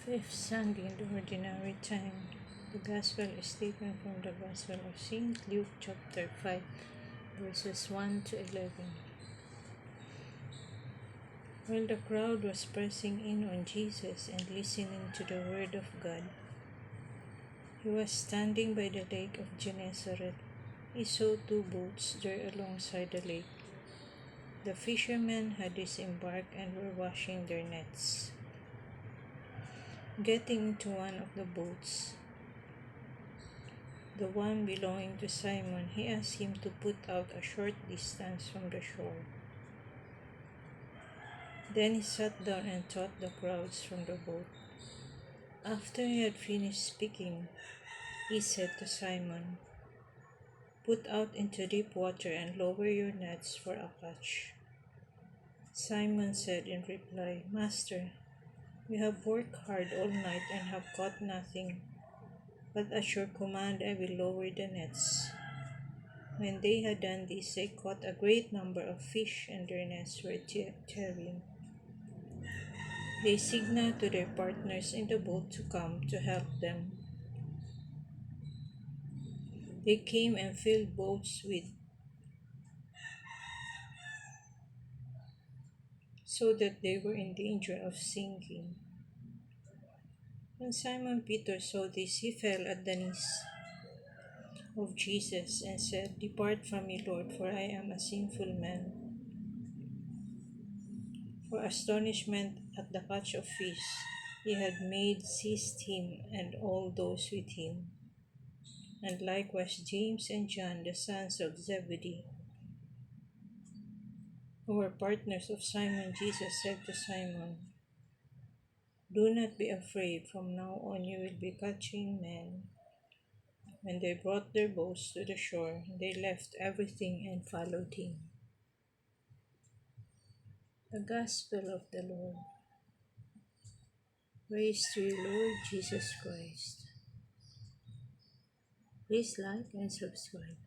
Fifth Sunday in the Ordinary Time. The Gospel is taken from the Gospel of St. Luke chapter 5, verses 1 to 11. While the crowd was pressing in on Jesus and listening to the word of God, he was standing by the lake of Gennesaret. He saw two boats there alongside the lake. The fishermen had disembarked and were washing their nets. Getting into one of the boats, the one belonging to Simon, he asked him to put out a short distance from the shore. Then he sat down and taught the crowds from the boat. After he had finished speaking, he said to Simon, "Put out into deep water and lower your nets for a catch." Simon said in reply, "Master, we have worked hard all night and have caught nothing, but at your command I will lower the nets." When they had done this, they caught a great number of fish, and their nets were tearing. They signaled to their partners in the boat to come to help them. They came and filled boats with, so that they were in danger of sinking. When Simon Peter saw this, he fell at the knees of Jesus and said, "Depart from me, Lord, for I am a sinful man." For astonishment at the catch of fish he had made seized him and all those with him, and likewise James and John, the sons of Zebedee, who were partners of Simon. Jesus said to Simon, "Do not be afraid, from now on you will be catching men." When they brought their boats to the shore, they left everything and followed him. The Gospel of the Lord. Praise to you, Lord Jesus Christ. Please like and subscribe.